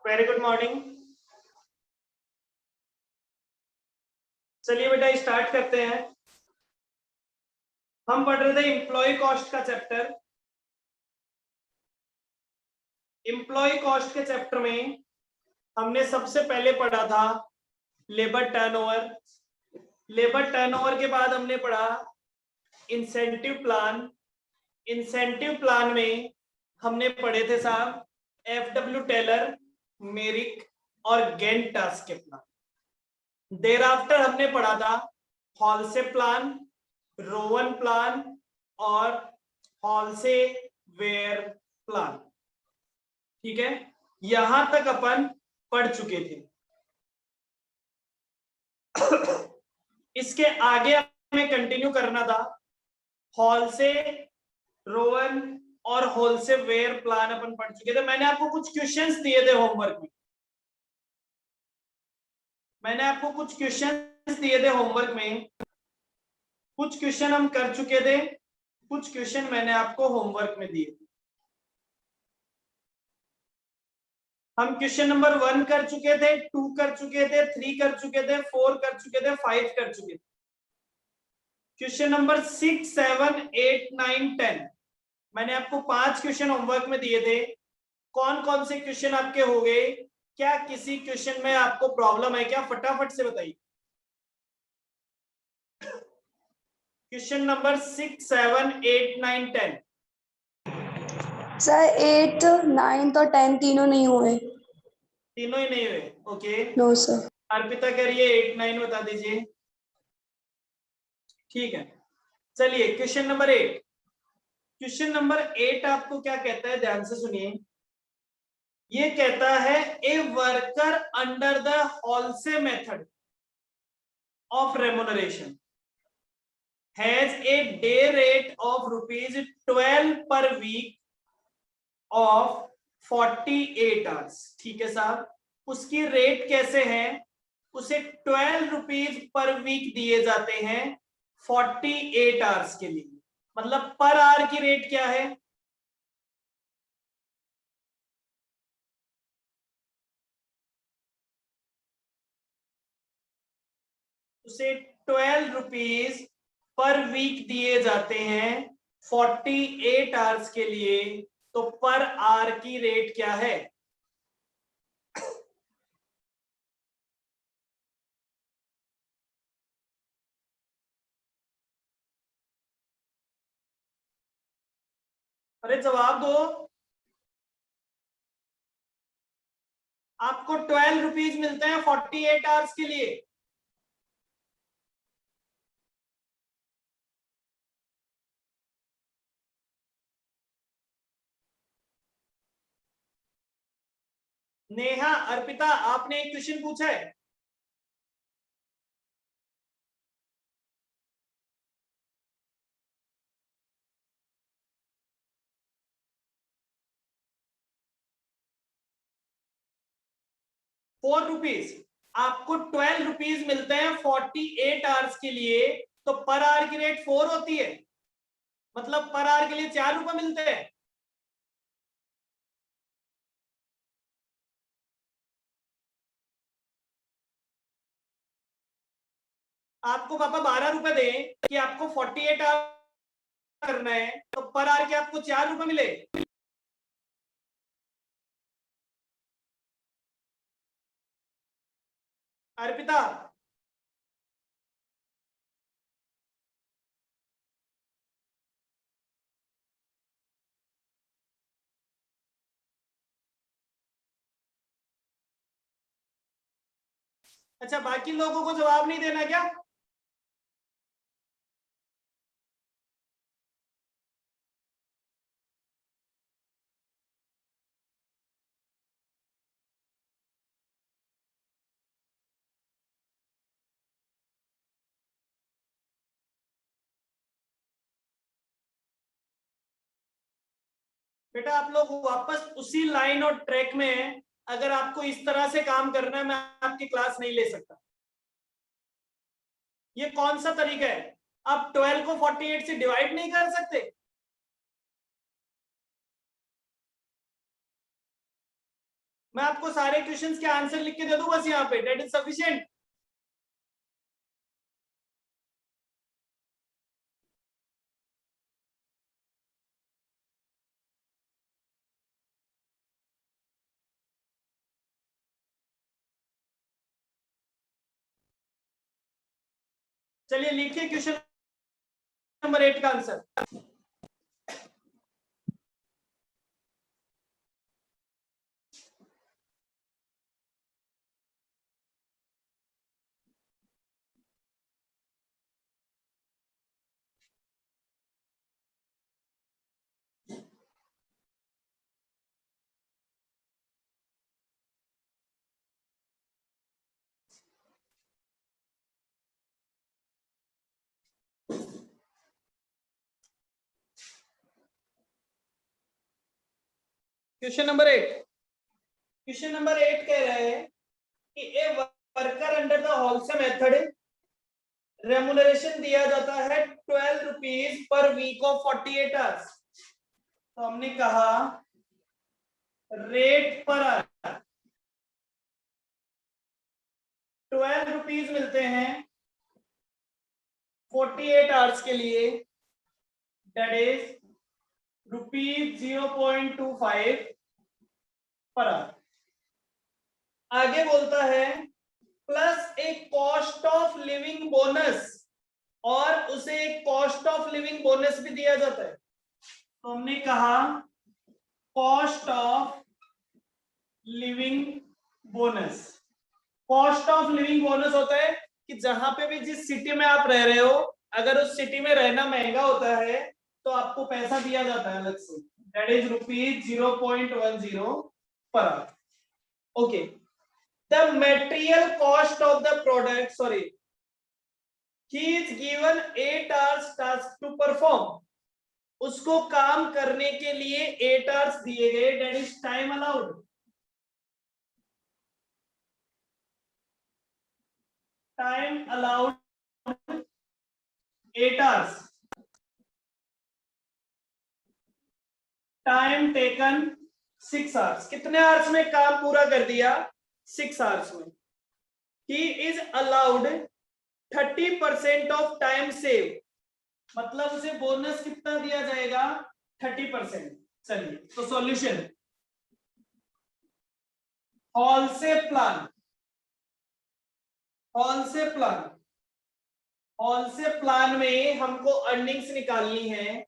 Very good morning. चलिए बेटा start करते हैं। हम पढ़ रहे थे एम्प्लॉय कॉस्ट का चैप्टर। एम्प्लॉय कॉस्ट के चैप्टर में हमने सबसे पहले पढ़ा था लेबर टर्नओवर। लेबर टर्नओवर के बाद हमने पढ़ा इंसेंटिव प्लान। इंसेंटिव प्लान में हमने पढ़े थे साहब FW टेलर, मेरिक और गैंट टास्क के प्लान। देर आफ्टर हमने पढ़ा था हॉलसे प्लान, रोवन प्लान और हॉलसे वेयर प्लान। ठीक है, यहां तक अपन पढ़ चुके थे। इसके आगे हमें कंटिन्यू करना था हॉलसे, रोवन और हॉलसे वेयर प्लान अपन पढ़ चुके थे। मैंने आपको कुछ क्वेश्चंस दिए थे होमवर्क में। होमवर्क में कुछ क्वेश्चन हम कर चुके थे, कुछ क्वेश्चन मैंने आपको होमवर्क में दिए। हम क्वेश्चन नंबर 1 कर चुके थे, 2 कर चुके थे, 3 कर चुके थे, 4 कर चुके थे, 5 कर चुके थे। क्वेश्चन नंबर 6, 7, 8, 9, 10 मैंने आपको 5 क्वेश्चन होमवर्क में दिए थे। कौन कौन से क्वेश्चन आपके हो गए? क्या किसी क्वेश्चन में आपको प्रॉब्लम है क्या? फटाफट से बताइए। Question number 6, 7, 8, 9, 10। सर 8, 9 और 10 तीनों नहीं हुए। तीनों ही नहीं हुए। Okay, no sir. अर्पिता कह रही है 8, 9 बता दीजिए। ठीक है, चलिए क्वेश्चन नंबर 8। क्वेश्चन नंबर 8 आपको क्या कहता है? ध्यान से सुनिए। ये कहता है a worker under the Halsey method of remuneration has a day rate of ₹12 per week of 48 hours. ठीक है साहब, उसकी रेट कैसे है? उसे 12 रुपीज पर वीक दिए जाते हैं 48 आवर्स के लिए। मतलब पर आवर की रेट क्या है? उसे 12 रुपीज पर वीक दिए जाते हैं 48 आवर्स के लिए। तो पर आवर की रेट क्या है? अरे जवाब दो। आपको 12 रुपीज मिलते हैं 48 आवर्स के लिए। नेहा, अर्पिता, आपने एक क्वेश्चन पूछा है। ₹4। आपको 12 रुपीज मिलते हैं 48 आवर्स के लिए। तो पर आवर की रेट 4 होती है, मतलब पर आवर के लिए ₹4 मिलते हैं। आपको पापा 12 रुपए दें कि आपको 48 आवर करना है, तो पर आवर के आपको ₹4 मिले। अर्पिता, अच्छा बाकी लोगों को जवाब नहीं देना क्या? बेटा आप लोग वापस उसी लाइन और ट्रैक में हैं। अगर आपको इस तरह से काम करना है, मैं आपकी क्लास नहीं ले सकता। ये कौन सा तरीका है? आप 12 को 48 से डिवाइड नहीं कर सकते? मैं आपको सारे क्वेश्चंस के आंसर लिख के दे दूं बस यहाँ पे, दैट इज सफिशिएंट। चलिए लिखिए क्वेश्चन नंबर 8 का answer. Question number 8, question number 8 कह रहे हैं कि a worker under the Halsey method remuneration दिया जाता है 12 rupees per week of 48 hours. तो हमने कहा रेट पर 12 रुपीज मिलते हैं 48 आवर्स के लिए, दैट इज ₹0.25 पर आवर। आगे बोलता है प्लस एक कॉस्ट ऑफ लिविंग बोनस, और उसे एक कॉस्ट ऑफ लिविंग बोनस भी दिया जाता है। तो हमने कहा cost of living bonus. Cost of living bonus होता है कि जहां पे भी जिस सिटी में आप रह रहे हो, अगर उस सिटी में रहना महंगा होता है तो आपको पैसा दिया जाता है अलग से, that is ₹0.10 per hour. Okay, the material cost of the product, sorry, he is given 8 hours task to perform, उसको काम करने के लिए 8 hours दिए गए, that is time allowed. Time allowed 8 hours, time taken 6 hours। कितने आवर्स में काम पूरा कर दिया? 6 hours में। He is allowed 30% of time save, मतलब उसे बोनस कितना दिया जाएगा? 30%। चलिए तो सॉल्यूशन, हॉल से प्लान, हॉल से प्लान, हॉल से प्लान में हमको अर्निंग्स निकालनी है।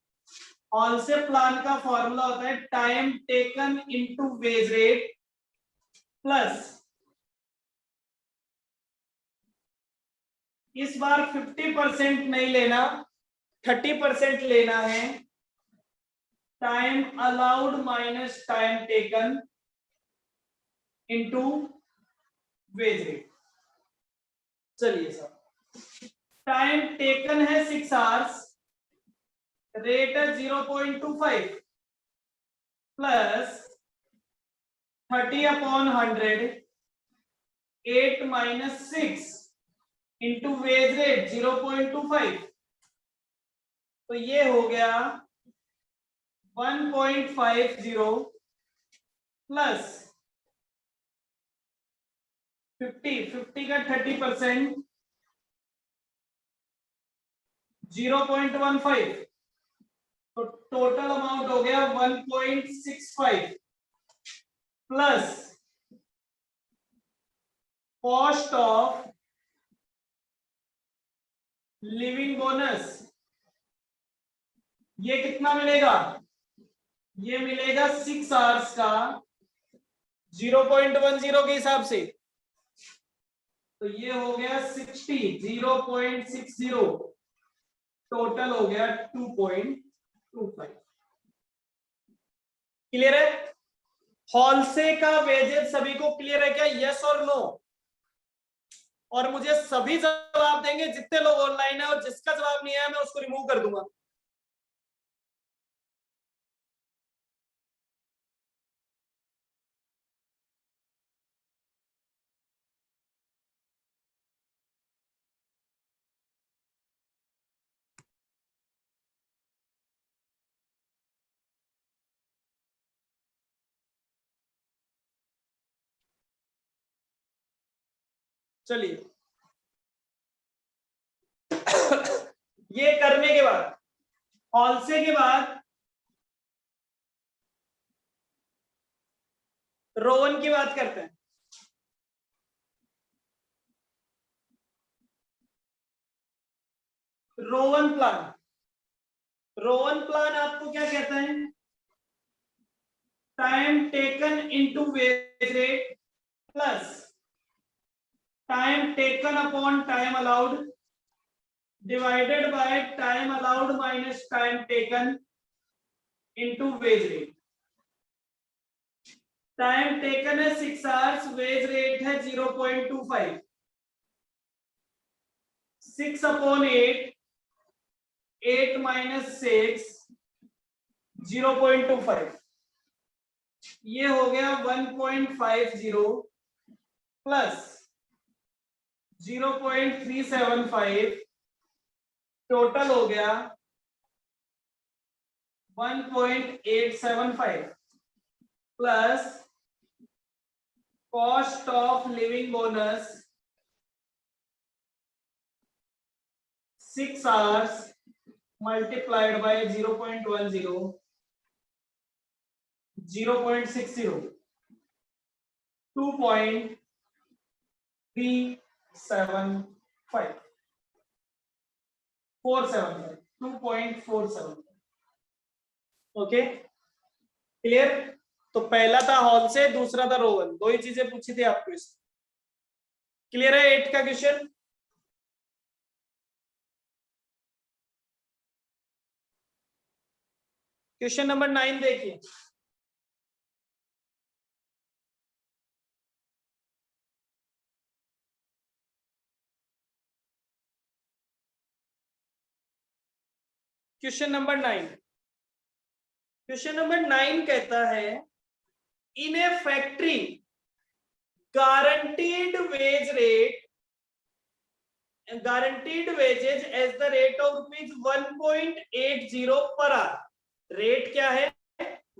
हॉल से प्लान का फॉर्मूला होता है time taken into wage rate plus, इस बार 50% नहीं लेना, 30% लेना है, time allowed minus time taken into wage rate. चलिए सर, टाइम टेकन है 6 आवर्स, रेट है 0.25 plus 30/100, 8 minus 6 into wage rate 0.25, तो ये हो गया 1.50 प्लस 50 का 30% 0.15, तो टोटल अमाउंट हो गया 1.65 plus cost of living bonus. ये कितना मिलेगा? ये मिलेगा 6 आवर्स का 0.10 के हिसाब से, तो ये हो गया 0.60, टोटल हो गया 2.25। क्लियर है? हॉल से का वेजेस सभी को क्लियर है क्या? यस और नो? और मुझे सभी जवाब देंगे जितने लोग ऑनलाइन है, और जिसका जवाब नहीं आया मैं उसको रिमूव कर दूंगा। चलिए ये करने के बाद हॉलसे के बाद रोवन की बात करते हैं। रोवन प्लान, रोवन प्लान आपको क्या कहता है? Time taken into wage rate plus time taken upon time allowed divided by time allowed minus time taken into wage rate. Time taken है 6 आवर्स, वेज रेट है 0.25, 6 अपॉन 8, 8 माइनस 6, 0.25, ये हो गया 1.50 plus 0.375, total हो गया 1.875 plus cost of living bonus 6 hours multiplied by 0.10, 0.60, 2.375, 475, 2.475। Okay clear? तो पहला था हॉल से, दूसरा था रोवन, दो ही चीजें पूछी थी आपको इस। क्लियर है 8 का क्वेश्चन? क्वेश्चन नंबर 9 देखिए। क्वेश्चन नंबर 9, क्वेश्चन नंबर 9 कहता है इन ए factory guaranteed wage rate, guaranteed wages as the rate of rupees 1.80 per hour। Rate क्या है?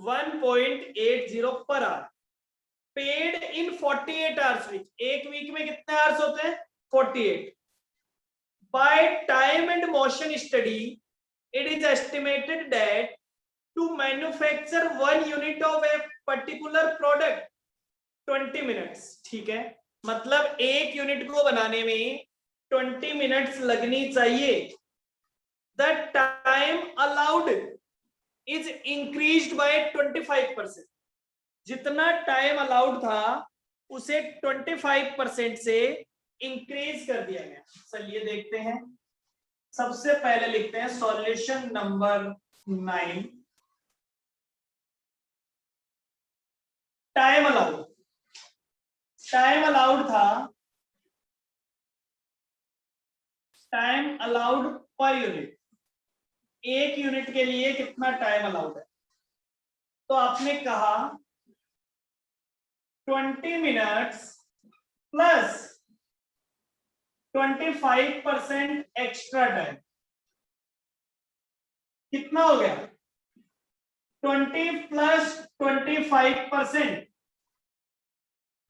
1.80 per hour, paid in 48 hours week. एक वीक में कितने आवर्स होते हैं? 48। By time and motion study it is estimated that to manufacture 1 unit of a particular product 20 minutes. ठीक है, मतलब एक यूनिट को बनाने में 20 मिनट्स लगनी चाहिए। The time allowed is increased by 25%। जितना टाइम अलाउड था उसे 25% से इंक्रीज कर दिया गया। चलिए देखते हैं। सबसे पहले लिखते हैं solution number 9। Time allowed, time allowed था, टाइम अलाउड पर यूनिट, एक यूनिट के लिए कितना टाइम अलाउड है? तो आपने कहा 20 मिनट्स प्लस 25% एक्स्ट्रा टाइम, कितना हो गया? 20 प्लस 25%,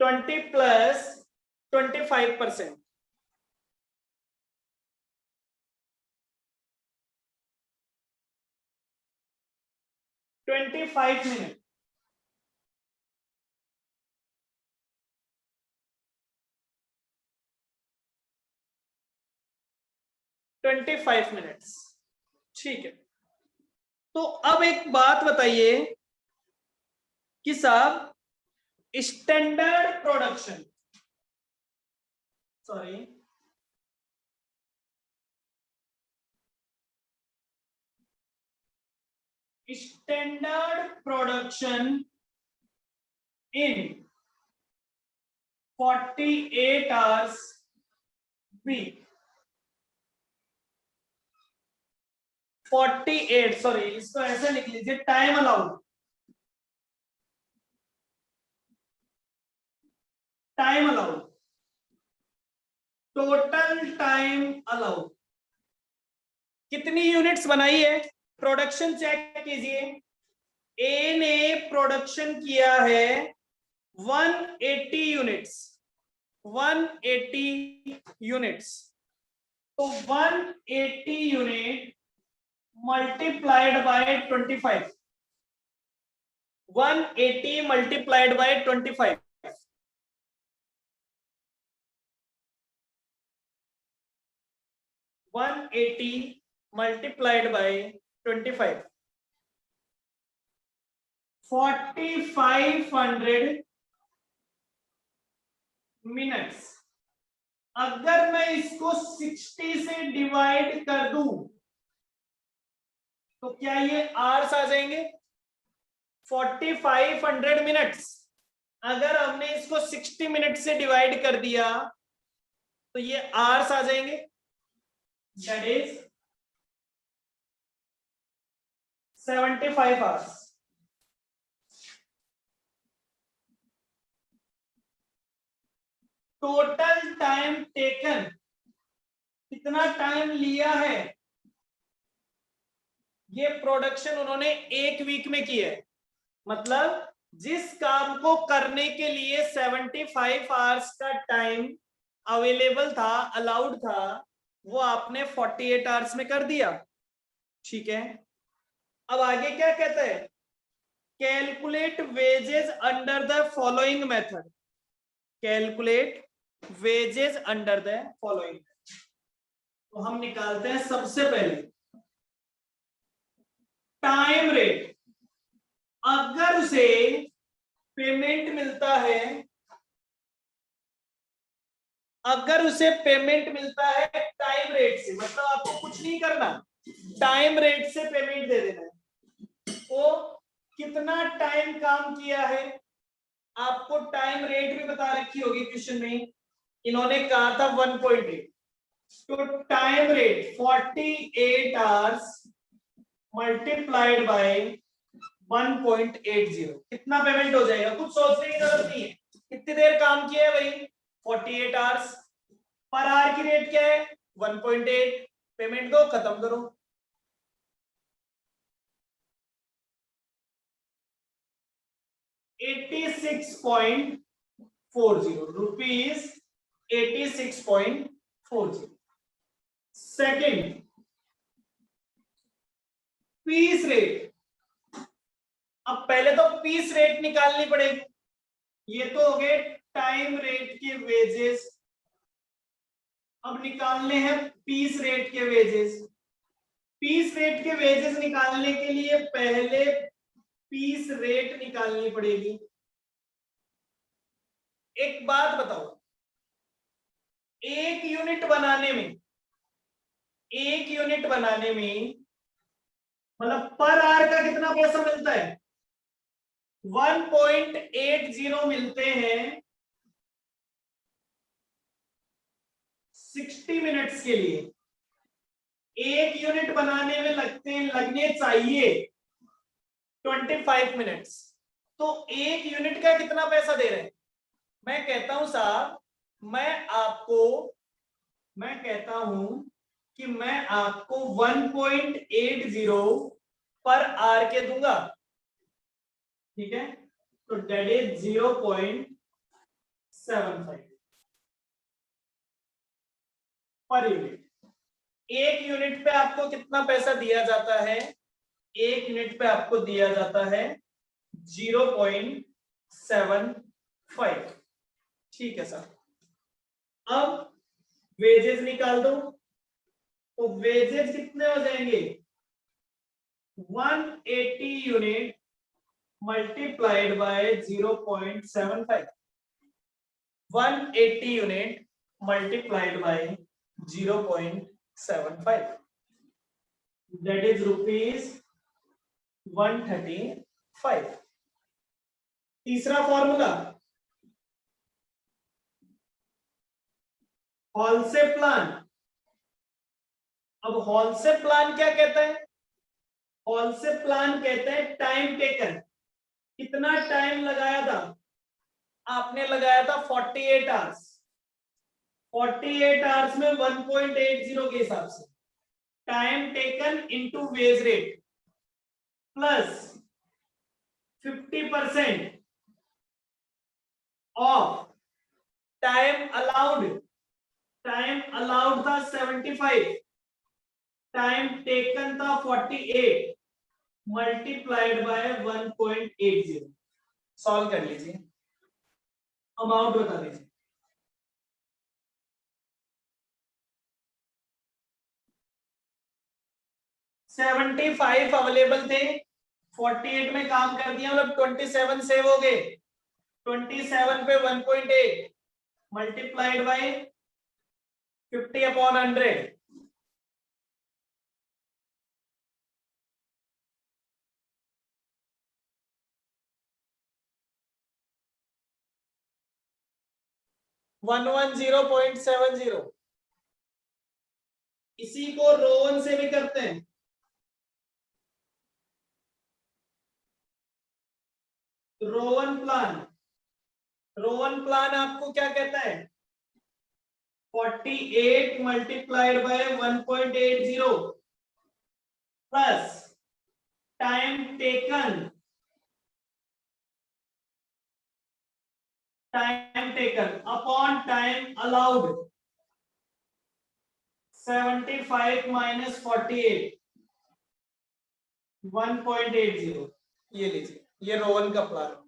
20 प्लस 25%, 25 मिनट। मिनट्स ठीक है। तो अब एक बात बताइए कि साहब standard production, sorry standard production in 48 hours week, 48, sorry इसको ऐसे लिख लीजिए, time allowed, time allowed, total time allowed कितनी यूनिट्स बनाई है? प्रोडक्शन चेक कीजिए। ए ने प्रोडक्शन किया है 180 यूनिट्स, 180 यूनिट्स, तो 180 unit multiplied by 25, 180 multiplied by 25, 180 multiplied by 25, 4500 minutes. अगर मैं इसको 60 से डिवाइड कर दूं तो क्या ये आवर्स आ जाएंगे? 4500 मिनट्स अगर हमने इसको 60 मिनट से डिवाइड कर दिया तो ये आवर्स आ जाएंगे, that is 75 hours. Total time taken, कितना टाइम लिया है? ये प्रोडक्शन उन्होंने एक वीक में की है, मतलब जिस काम को करने के लिए 75 आवर्स का टाइम अवेलेबल था, अलाउड था, वो आपने 48 आवर्स में कर दिया। ठीक है, अब आगे क्या कहता है? Calculate wages under the following method, calculate wages under the following. तो हम निकालते हैं सबसे पहले टाइम रेट। अगर उसे पेमेंट मिलता है, अगर उसे पेमेंट मिलता है टाइम रेट से, मतलब आपको कुछ नहीं करना, टाइम रेट से पेमेंट दे देना है। तो कितना टाइम काम किया है, आपको टाइम रेट भी बता रखी होगी क्वेश्चन में, इन्होंने कहा था 1.8, तो time rate 48 hours multiplied by 1.80, कितना पेमेंट हो जाएगा? कुछ सोचने की जरूरत नहीं है, कितनी देर काम किया है भाई? 48 आवर्स। पर आवर की रेट क्या है? 1.8, पेमेंट दो, खत्म करो। ₹86.40, 86.40। Second, piece rate. अब पहले तो पीस रेट निकालनी पड़ेगी, ये तो हो गए टाइम रेट के वेजेस, अब निकालने हैं पीस रेट के वेजेस। पीस रेट के वेजेस निकालने के लिए पहले पीस रेट निकालनी पड़ेगी। एक बात बताओ, एक यूनिट बनाने में, एक यूनिट बनाने में मतलब पर आवर का कितना पैसा मिलता है? 1.80 मिलते हैं 60 मिनट्स के लिए। एक यूनिट बनाने में लगने चाहिए 25 मिनट्स, तो एक यूनिट का कितना पैसा दे रहे हैं? मैं कहता हूं साहब, मैं कहता हूं कि मैं आपको 1.80 पर आर के दूंगा, ठीक है, तो डेट इज 0.75 पर यूनिट। एक यूनिट पे आपको कितना पैसा दिया जाता है? एक यूनिट पे आपको दिया जाता है 0.75, ठीक है सर। अब वेजेस निकाल दो, तो वेजेस कितने हो जाएंगे? 180 unit multiplied by 0.75, 180 unit multiplied by 0.75, that is ₹135। तीसरा फॉर्मूला हॉलसे प्लान। अब हॉलसे प्लान क्या कहता है? हॉलसे प्लान कहते हैं टाइम टेकन, कितना टाइम लगाया था? आपने लगाया था 48 आवर्स, 48 आवर्स में 1.80 के हिसाब से time taken into wage rate plus 50% of time allowed था 75, टाइम टेकन था 48 मल्टीप्लाइड बाय 1.80। सॉल्व कर लीजिए, अमाउंट बता दीजिए। सेवेंटी फाइव अवेलेबल थे, 48 में काम कर दिया, मतलब 27 सेव हो गए। 27 पे 1.8 मल्टीप्लाइड बाय 50/100, वन 110.70। इसी को रोवन से भी करते हैं। रोवन प्लान आपको क्या कहता है? 48 multiplied by 1.80 plus time taken upon time allowed. 75 minus 48 1.80। ये लीजिए, ये रोवन का प्लान।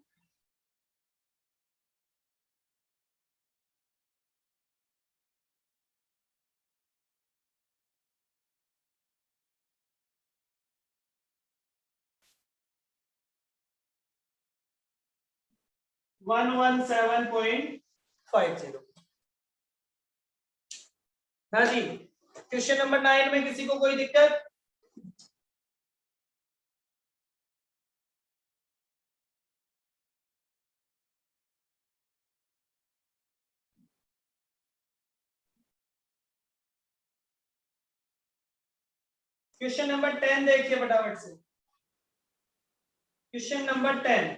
वन 117.50। हाँ जी, क्वेश्चन नंबर 9 में किसी को कोई दिक्कत? क्वेश्चन नंबर 10 देखिए फटाफट से। Question number 10,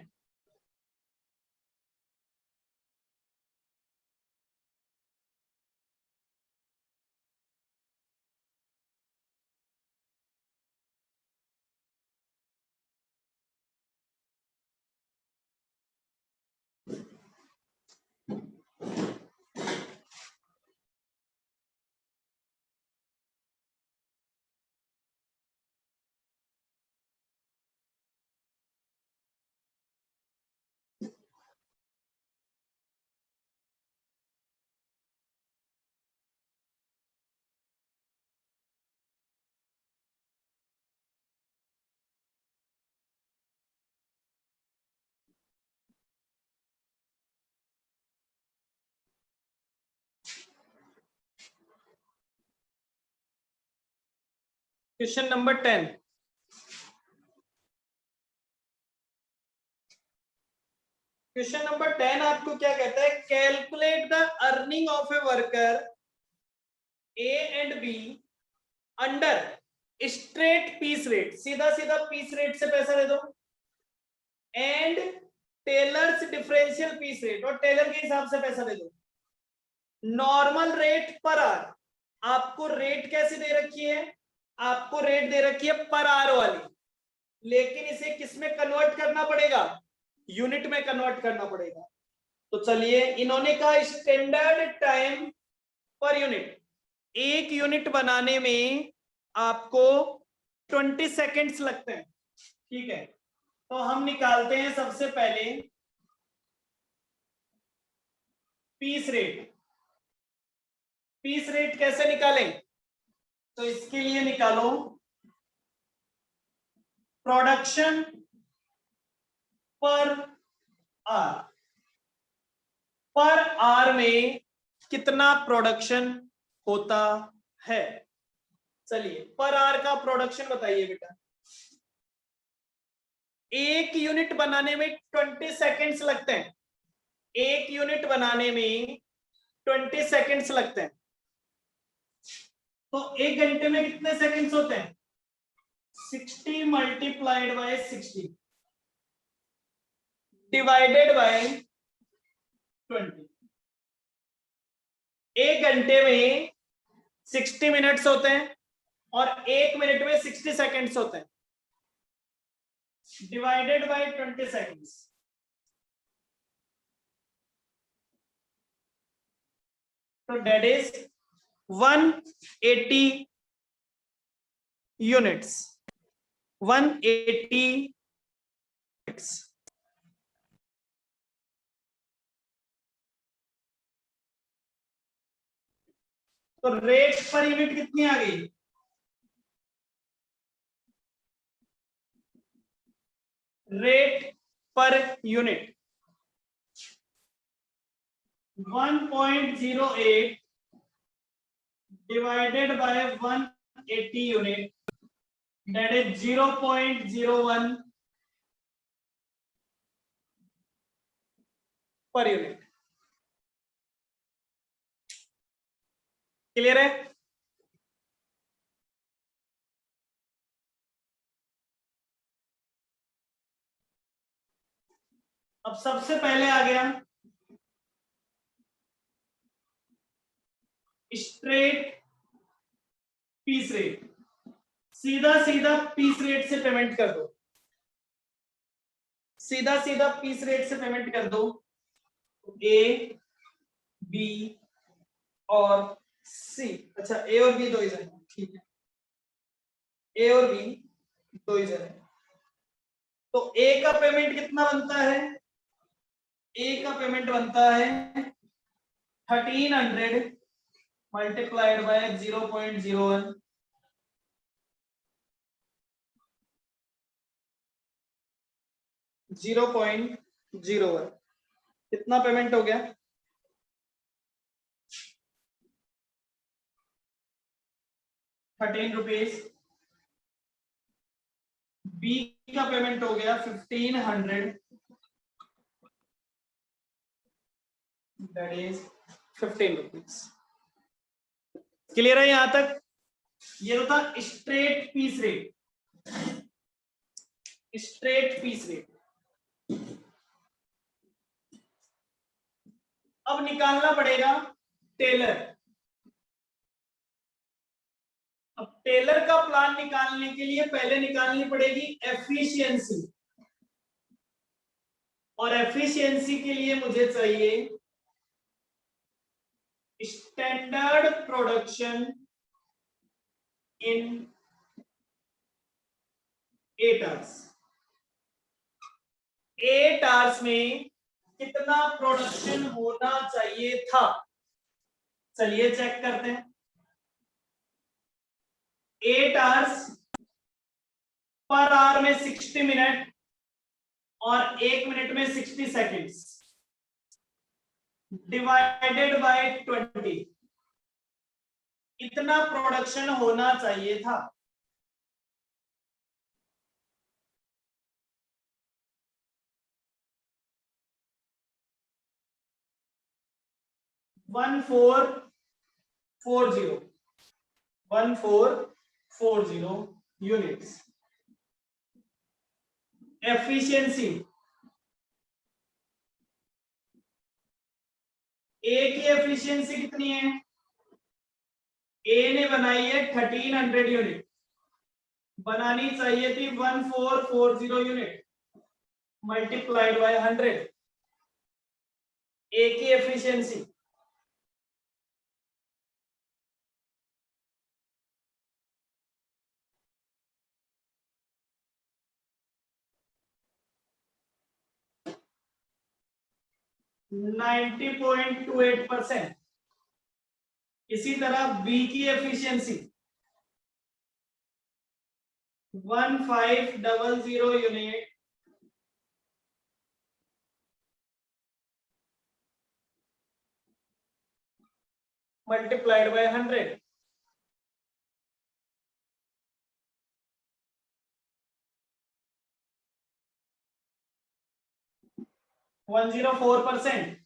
question number 10, question number 10 आपको क्या कहता है? Calculate the earning of a worker A and B under straight piece rate. सीधा सीधा पीस रेट से पैसा दे दो, and Taylor's differential piece rate, और टेलर के हिसाब से पैसा दे दो। नॉर्मल रेट पर आवर, आपको रेट कैसे दे रखी है? आपको रेट दे रखी है पर आवर वाली, लेकिन इसे किस में कन्वर्ट करना पड़ेगा? यूनिट में कन्वर्ट करना पड़ेगा। तो चलिए, इन्होंने कहा स्टैंडर्ड टाइम पर यूनिट, एक यूनिट बनाने में आपको 20 सेकेंड्स लगते हैं। ठीक है, तो हम निकालते हैं सबसे पहले पीस रेट। पीस रेट कैसे निकालें? तो इसके लिए निकालो प्रोडक्शन पर आर। पर आर में कितना प्रोडक्शन होता है? चलिए, पर आर का प्रोडक्शन बताइए बेटा। एक यूनिट बनाने में 20 सेकेंड्स लगते हैं। एक यूनिट बनाने में 20 सेकेंड्स लगते हैं। तो एक घंटे में कितने सेकेंड्स होते हैं? 60 मल्टीप्लाइड बाय 60 डिवाइडेड बाय 20। एक घंटे में 60 मिनट्स होते हैं और एक मिनट में 60 सेकेंड्स होते हैं, divided by 20 seconds. So that is 180 units. 180 units. तो रेट पर यूनिट कितनी आ गई? Rate per unit 1.08 divided by 180 unit, that is 0.01 per unit. Clear है? अब सबसे पहले आ गया स्ट्रेट पीस रेट. सीधा सीधा पीस रेट से पेमेंट कर दो. सीधा सीधा पीस रेट से पेमेंट कर दो. ए, बी और सी. अच्छा, ए और बी दो ही जन, ठीक है. ए और बी दो ही जन है. तो ए का पेमेंट कितना बनता है? ए का पेमेंट बनता है 1300 मल्टीप्लाइड बाय 0.01. 0.01 कितना पेमेंट हो गया? 13 रुपीज. बी का पेमेंट हो गया 1500, दैट इज 15 रुपीज. क्लियर है यहां तक? ये तो था straight piece rate. Straight piece rate. अब निकालना पड़ेगा टेलर. अब टेलर का प्लान निकालने के लिए पहले निकालनी पड़ेगी एफिशिएंसी. और एफिशिएंसी के लिए मुझे चाहिए स्टैंडर्ड प्रोडक्शन इन 8 आवर्स. 8 आवर्स में कितना प्रोडक्शन होना चाहिए था? चलिए चेक करते हैं. 8 आवर्स पर आवर में 60 मिनट और 1 मिनट में 60 सेकेंड्स डिवाइडेड बाय 20. इतना प्रोडक्शन होना चाहिए था. One four four zero units. Efficiency A की एफिशिएंसी कितनी है? ए ने बनाई है 1300 यूनिट. बनानी चाहिए थी 1440 यूनिट मल्टीप्लाइड बाय 100. ए की एफिशिएंसी %90.28%. इसी तरह बी की एफिशिएंसी 1500 यूनिट मल्टीप्लाइड बाय 100. %104.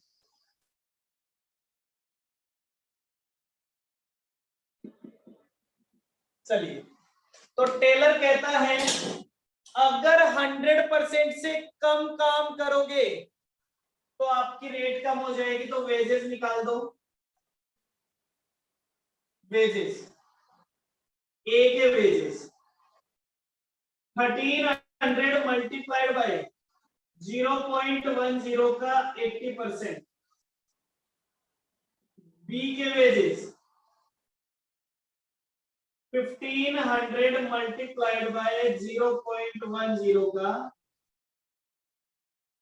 चलिए, तो टेलर कहता है अगर 100% से कम काम करोगे तो आपकी रेट कम हो जाएगी. तो वेजेस निकाल दो. वेजेस, ए के वेजेस 1300 मल्टीप्लाइड बाय 0.10 का 80% बी के वेजेस 1500 मल्टीप्लाइड बाय 0.10 का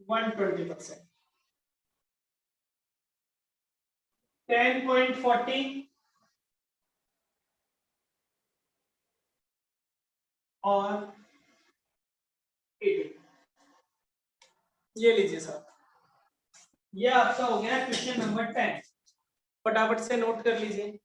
120%, 10.40 और 80। ये लीजिए साहब, ये आपका हो गया क्वेश्चन नंबर 10। फटाफट से नोट कर लीजिए।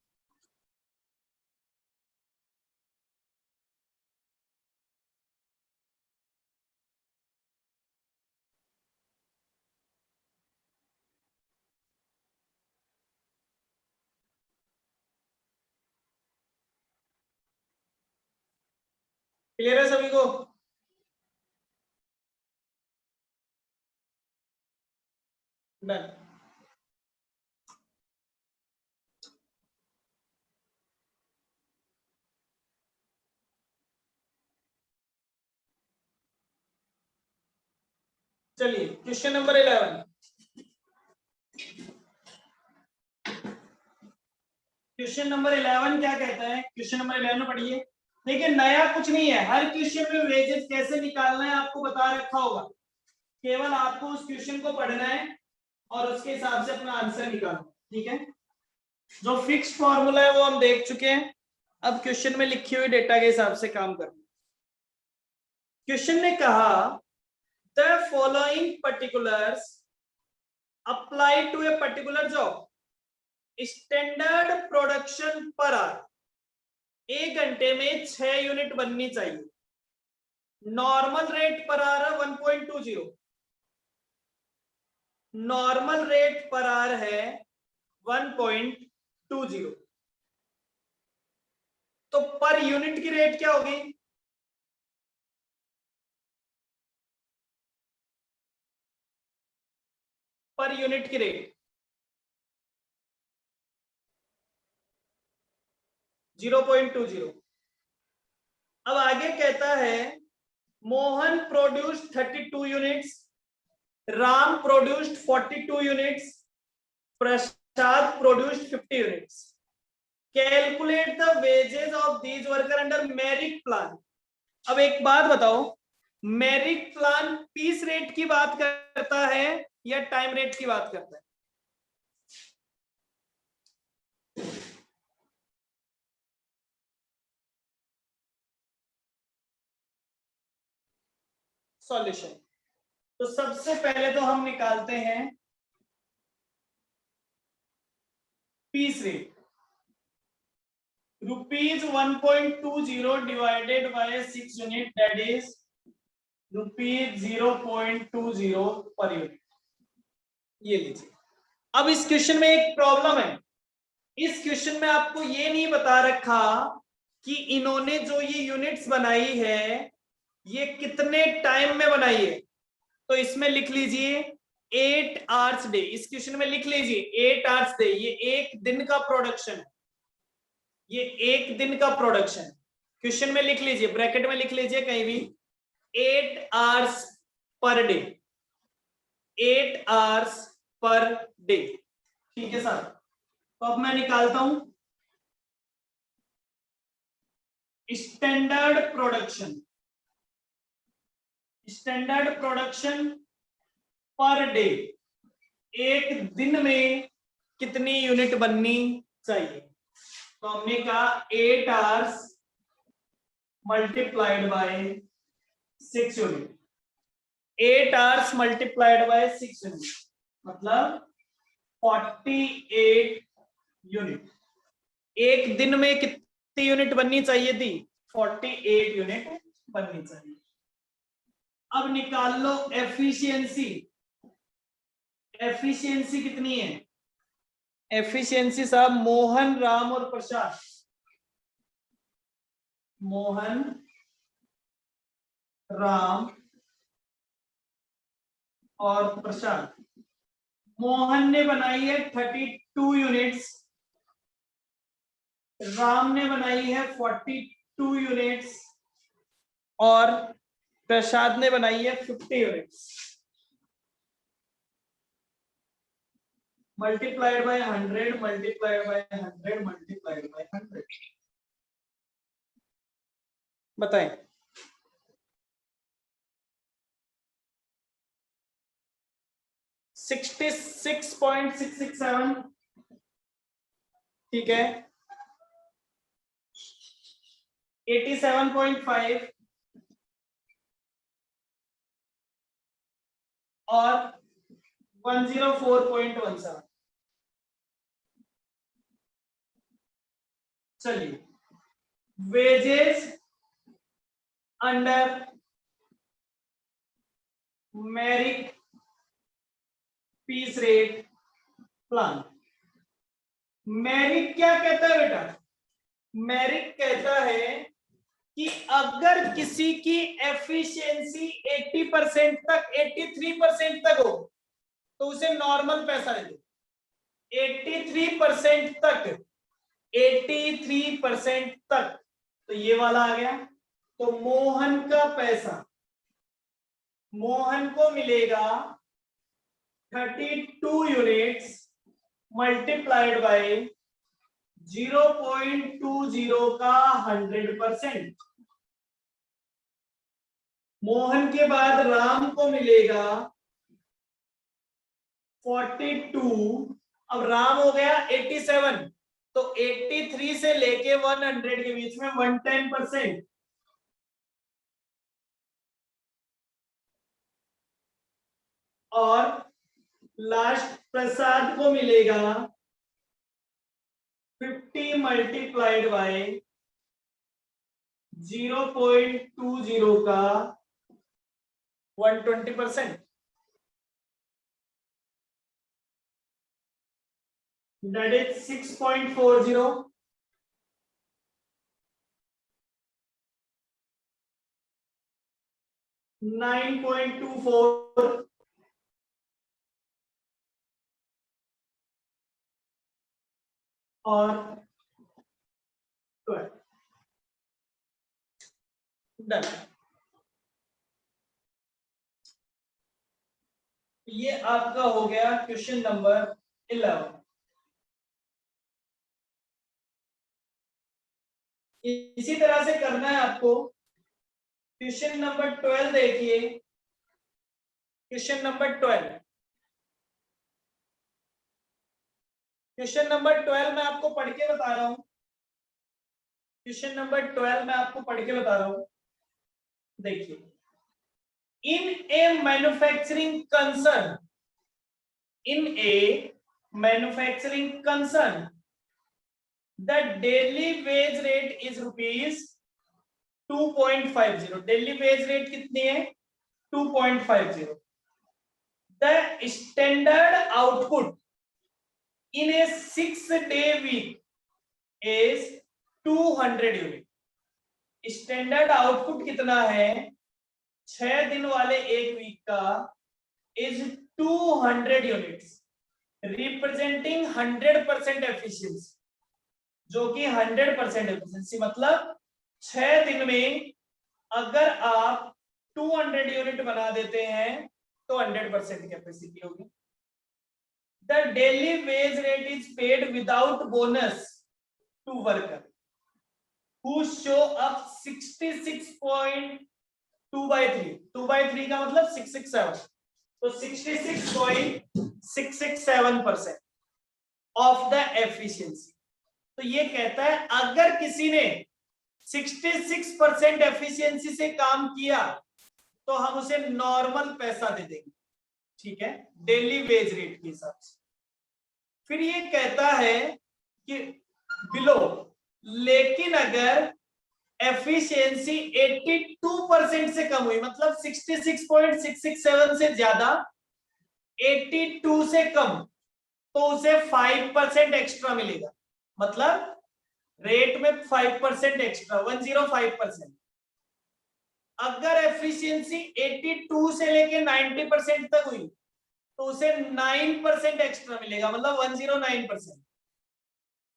क्लियर है सभी को? डन। चलिए क्वेश्चन नंबर 11। क्वेश्चन नंबर 11 क्या कहता है? क्वेश्चन नंबर 11 पढ़िए। देखिए नया कुछ नहीं है, हर क्वेश्चन में वेजेस कैसे निकालना है आपको बता रखा होगा, केवल आपको उस क्वेश्चन को पढ़ना है और उसके हिसाब से अपना आंसर निकालना। ठीक है, जो फिक्स्ड फॉर्मूला है वो हम देख चुके हैं, अब क्वेश्चन में लिखी हुई डेटा के हिसाब से काम करना। क्वेश्चन ने कहा the following particulars apply to a particular job, standard production per hour 1 घंटे में 6 यूनिट बननी चाहिए, normal rate per hour 1.20, normal rate per hour है 1.20, तो पर यूनिट की रेट क्या होगी? पर यूनिट की रेट 0.20। अब आगे कहता है Mohan produced 32 units, Ram produced 42 units, Prasad produced 50 units, calculate the wages of these worker under merit plan. अब एक बात बताओ, मेरिट प्लान पीस रेट की बात करता है या टाइम रेट की बात करता है? सॉल्यूशन, तो सबसे पहले तो हम निकालते हैं piece rate, rupees 1.20 divided by 6 unit, that is rupees 0.20 per unit. ये लीजिए। अब इस क्वेश्चन में एक प्रॉब्लम है, इस क्वेश्चन में आपको ये नहीं बता रखा कि इन्होंने जो ये यूनिट्स बनाई है ये कितने टाइम में बनाई है, तो इसमें लिख लीजिए 8 आवर्स डे। इस क्वेश्चन में लिख लीजिए 8 आवर्स डे, ये एक दिन का प्रोडक्शन है, ये एक दिन का प्रोडक्शन है। क्वेश्चन में लिख लीजिए, ब्रैकेट में लिख लीजिए कहीं भी 8 hours per day, 8 hours per day. ठीक है सर, तो अब मैं निकालता हूं standard production, standard production per day, एक दिन में कितनी यूनिट बननी चाहिए। तो हमने कहा 8 hours multiplied by 6 unit, 8 hours multiplied by 6 unit मतलब 48 यूनिट। एक दिन में कितनी यूनिट बननी चाहिए थी? 48 यूनिट बननी चाहिए। अब निकाल लो एफिशिएंसी, एफिशिएंसी कितनी है? एफिशिएंसी साहब मोहन, राम और प्रसाद, मोहन, राम और प्रसाद। मोहन ने बनाई है 32 यूनिट्स, राम ने बनाई है 42 यूनिट्स और प्रसाद ने बनाई है 50 units. Multiplied by 100 multiplied by 100 multiplied by 100। बताएं। $66.667, ठीक है। 87.5 और 104.17। चलिए, wages under merit piece rate plan. Merit क्या कहता है बेटा? मेरिट कहता है कि अगर किसी की एफिशिएंसी 80% तक 83% तक हो तो उसे नॉर्मल पैसा दे दो। 83% तक 83% तक तो ये वाला आ गया। तो मोहन का पैसा, मोहन को मिलेगा 32 यूनिट्स मल्टीप्लाइड बाय 0.20 का 100%। मोहन के बाद राम को मिलेगा 42। अब राम हो गया 87, तो 83 से लेके 100 के बीच में 110%। और लास्ट प्रसाद को मिलेगा 50 मल्टीप्लाइड बाय 0.20 का 120%। That is 6.40, 9.24 और 12। डन। ये आपका हो गया क्वेश्चन नंबर 11। इसी तरह से करना है आपको। क्वेश्चन नंबर 12 देखिए। क्वेश्चन नंबर 12, क्वेश्चन नंबर 12 मैं आपको पढ़ के बता रहा हूं। क्वेश्चन नंबर 12 मैं आपको पढ़ के बता रहा हूं। देखिए, in a manufacturing concern, in a manufacturing concern the daily wage rate is rupees 2.50। Daily wage rate कितनी है? 2.50। the standard output in a 6-day week is 200 unit. Standard output कितना है 6 दिन वाले एक वीक का? इज 200 यूनिट्स, रिप्रेजेंटिंग 100% एफिशिएंसी, जो कि 100% एफिशिएंसी मतलब 6 दिन में अगर आप 200 यूनिट बना देते हैं तो 100% कैपेसिटी होगी। The daily wage rate is paid without bonus to worker who show up 66.2/3। 2/3 का मतलब 667, तो 66.667% ऑफ द एफिशिएंसी। तो ये कहता है अगर किसी ने 66% एफिशिएंसी से काम किया तो हम उसे नॉर्मल पैसा दे देंगे, ठीक है, डेली वेज रेट के हिसाब से। फिर ये कहता है कि बिलो, लेकिन अगर एफिशिएंसी 82% से कम हुई, मतलब 66.667 से ज्यादा, 82 से कम, तो उसे 5% एक्स्ट्रा मिलेगा। मतलब रेट में 5% एक्स्ट्रा, 105%। अगर एफिशिएंसी 82 से लेके 90% तक हुई तो उसे 9% एक्स्ट्रा मिलेगा, मतलब 109%।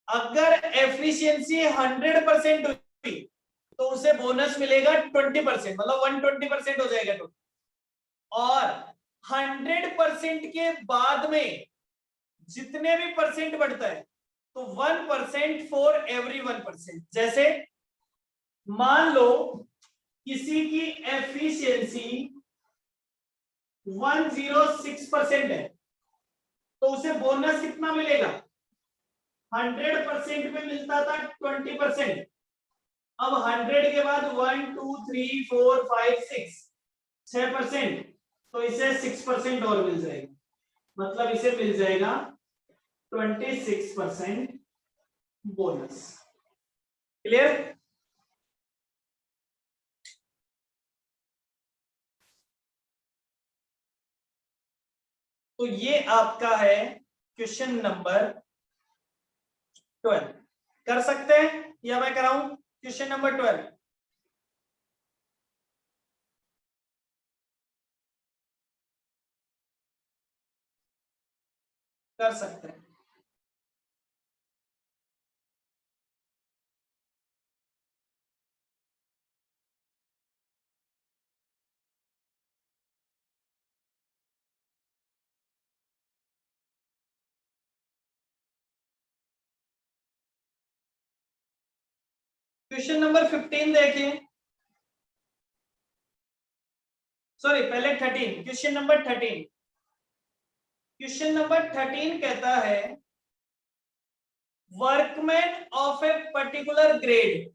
अगर एफिशिएंसी 100% हुई तो उसे बोनस मिलेगा 20%, मतलब 120% हो जाएगा टोटल। और 100% के बाद में जितने भी परसेंट बढ़ता है तो 1% फॉर एवरी 1%। जैसे मान लो किसी की एफिशिएंसी 106% है तो उसे बोनस कितना मिलेगा? 100% में मिलता था 20%, अब 100 के बाद 1 2 3 4 5 6% तो इसे 6% और मिल जाएगा, मतलब इसे मिल जाएगा 26% बोनस। क्लियर? तो ये आपका है क्वेश्चन नंबर 12। कर सकते हैं या मैं कराऊं क्वेश्चन नंबर 12? कर सकते हैं। क्वेश्चन नंबर 15 देखिए, सॉरी पहले 13, क्वेश्चन नंबर 13। क्वेश्चन नंबर 13 कहता है workman of a particular grade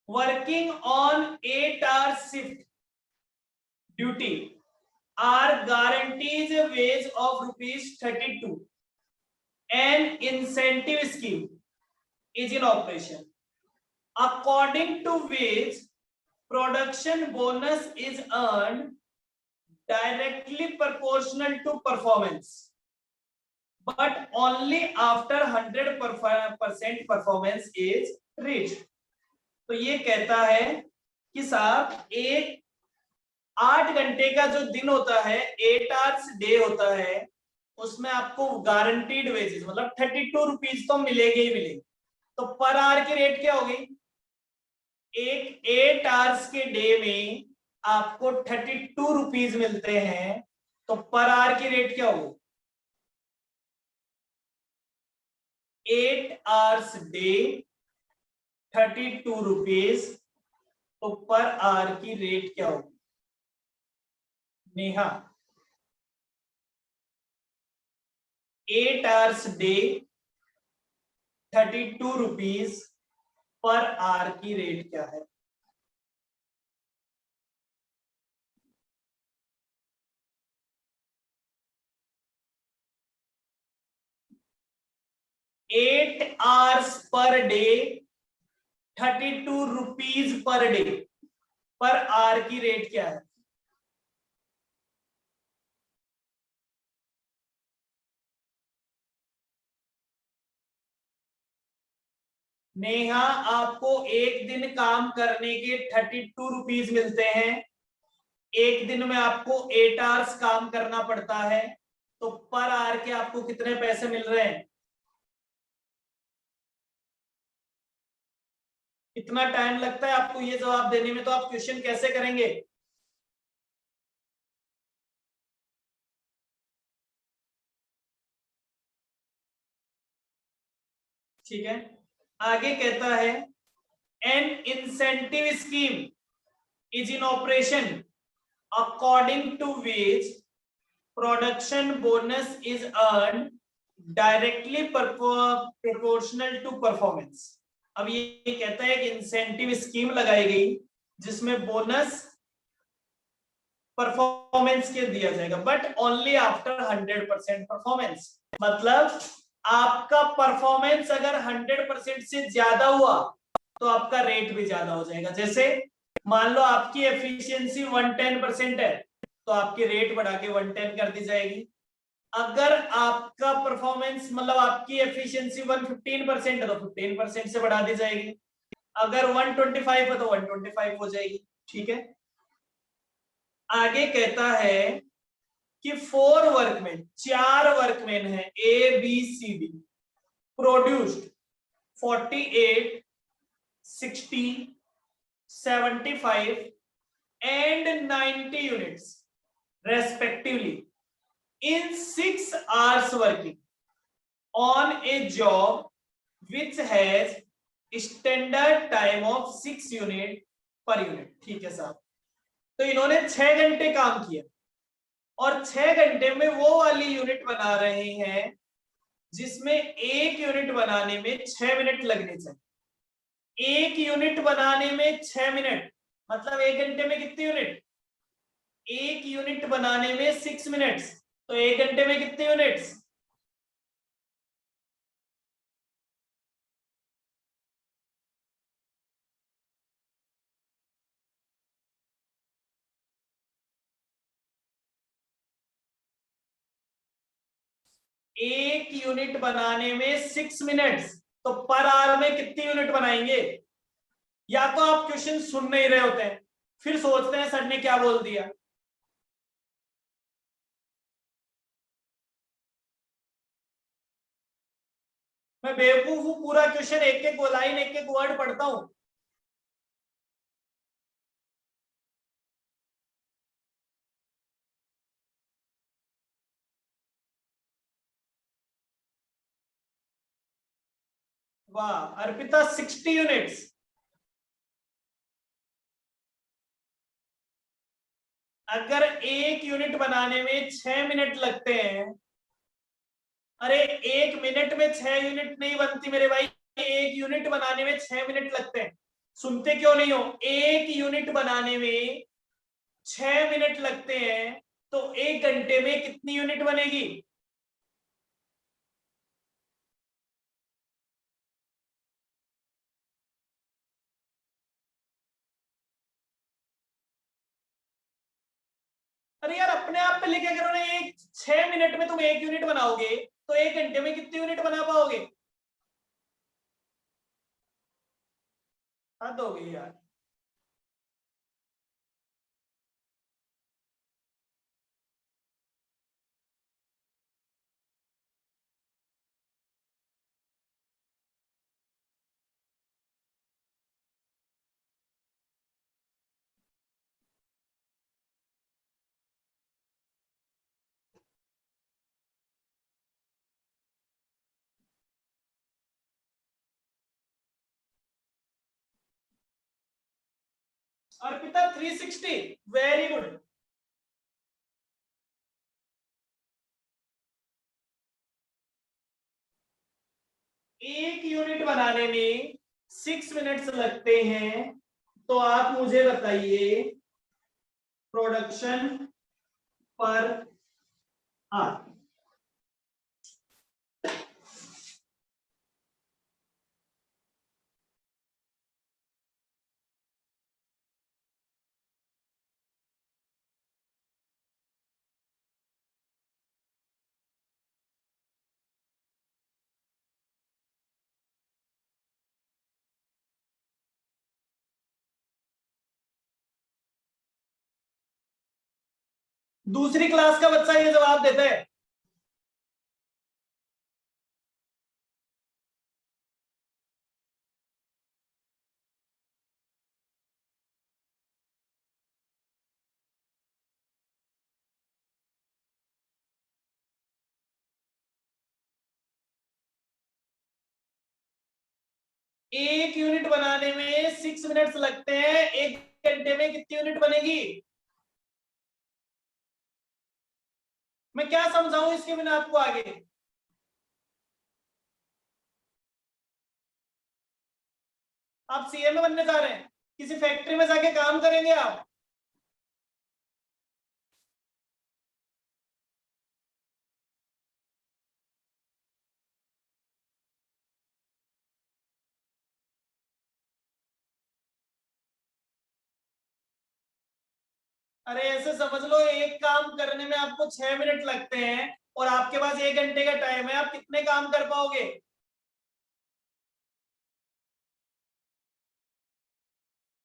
working on 8-hour shift duty are guarantees a wage of rupees 32. An incentive scheme is in operation according to which production bonus is earned directly proportional to performance but only after 100% performance is reached। तो ये कहता है कि साहब एक 8 घंटे का जो दिन होता है, 8 आवर्स डे होता है, उसमें आपको गारंटीड वेजेस मतलब 32 रुपीज तो मिलेगी ही मिलेगी। तो पर आवर की रेट क्या होगी? एक 8 आवर्स के डे में आपको 32 रुपीज मिलते हैं, तो पर आवर की रेट क्या होगी? 8 आवर्स डे 32 रुपीज, तो पर आवर की रेट क्या होगी Neha? 8 hours day 32 rupees, per hour की रेट क्या है? Eight hours per day 32 rupees per day, per hour की रेट क्या है? नेहा आपको एक दिन काम करने के 32 रुपीज मिलते हैं, एक दिन में आपको 8 आवर्स काम करना पड़ता है, तो पर आवर के आपको कितने पैसे मिल रहे हैं? इतना टाइम लगता है आपको ये जवाब देने में, तो आप क्वेश्चन कैसे करेंगे? ठीक है, आगे कहता है an incentive scheme is in operation according to which production bonus is earn directly proportional to performance. अब ये कहता है कि इंसेंटिव स्कीम लगाई गई जिसमें बोनस परफॉर्मेंस के दिया जाएगा, बट ओनली आफ्टर 100% परफॉर्मेंस। मतलब आपका परफॉर्मेंस अगर 100% से ज्यादा हुआ तो आपका रेट भी ज्यादा हो जाएगा। जैसे मान लो आपकी एफिशिएंसी 110% है तो आपकी रेट बढ़ा के 110 कर दी जाएगी। अगर आपका परफॉर्मेंस मतलब आपकी एफिशिएंसी 115% है तो 15% से बढ़ा दी जाएगी। अगर 125 है तो 125 हो जाएगी। ठीक है, आगे कहता है कि 4 वर्कमैन, 4 वर्कमैन है A B C D, produced 48 60 75 and 90 units respectively in 6 hours working on a job which has standard time of 6 unit per unit। ठीक है साहब, तो इन्होंने 6 घंटे काम किया और 6 घंटे में वो वाली यूनिट बना रहे हैं जिसमें एक यूनिट बनाने में 6 मिनट लगने चाहिए। एक यूनिट बनाने में 6 मिनट मतलब एक घंटे में कितनी यूनिट? एक यूनिट बनाने में 6 मिनट्स, तो एक घंटे में कितनी यूनिट्स? एक यूनिट बनाने में 6 मिनट्स, तो पर आवर में कितनी यूनिट बनाएंगे? या तो आप क्वेश्चन सुन नहीं रहे होते हैं फिर सोचते हैं सर ने क्या बोल दिया। मैं बेवकूफ हूं, पूरा क्वेश्चन एक एक लाइन एक एक वर्ड पढ़ता हूं। वाह अर्पिता, 60 यूनिट्स। अगर एक यूनिट बनाने में 6 मिनट लगते हैं, अरे एक मिनट में 6 यूनिट नहीं बनती मेरे भाई, एक यूनिट बनाने में 6 मिनट लगते हैं। सुनते क्यों नहीं हो? एक यूनिट बनाने में 6 मिनट लगते हैं, तो एक घंटे में कितनी यूनिट बनेगी? अरे यार अपने आप पे लिखे करो ना, एक 6 मिनट में तुम एक यूनिट बनाओगे तो एक घंटे में कितनी यूनिट बना पाओगे? हद हो गई यार। Arpita 360, very good. एक यूनिट बनाने में 6 मिनट्स लगते हैं, तो आप मुझे बताइए प्रोडक्शन पर आवर। दूसरी क्लास का बच्चा ये जवाब देता है। एक यूनिट बनाने में 6 मिनट्स लगते हैं, एक घंटे में कितनी यूनिट बनेगी? मैं क्या समझाऊं इसके बिना आपको आगे? आप सीए में बनने जा रहे हैं, किसी फैक्ट्री में जाके काम करेंगे आप? अरे ऐसे समझ लो एक काम करने में आपको 6 मिनट लगते हैं और आपके पास एक घंटे का टाइम है, आप कितने काम कर पाओगे?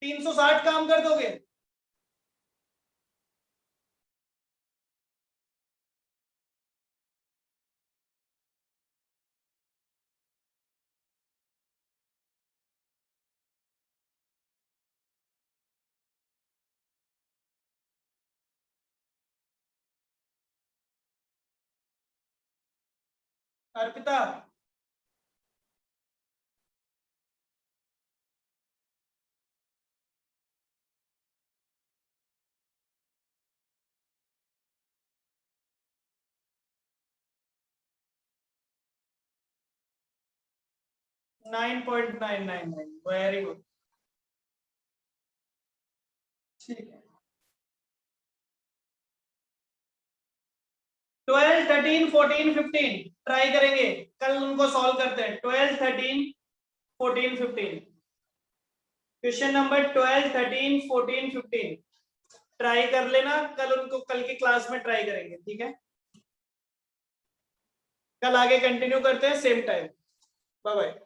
360 काम कर दोगे? Arpita, nine 9.999, very good. ठीक है, 12, 13, 14, 15 ट्राई करेंगे, कल उनको सॉल्व करते हैं। 12, 13, 14, 15, क्वेश्चन नंबर 12, 13, 14, 15 ट्राई कर लेना, कल उनको कल की क्लास में ट्राई करेंगे, ठीक है। कल आगे कंटिन्यू करते हैं सेम टाइम। Bye bye.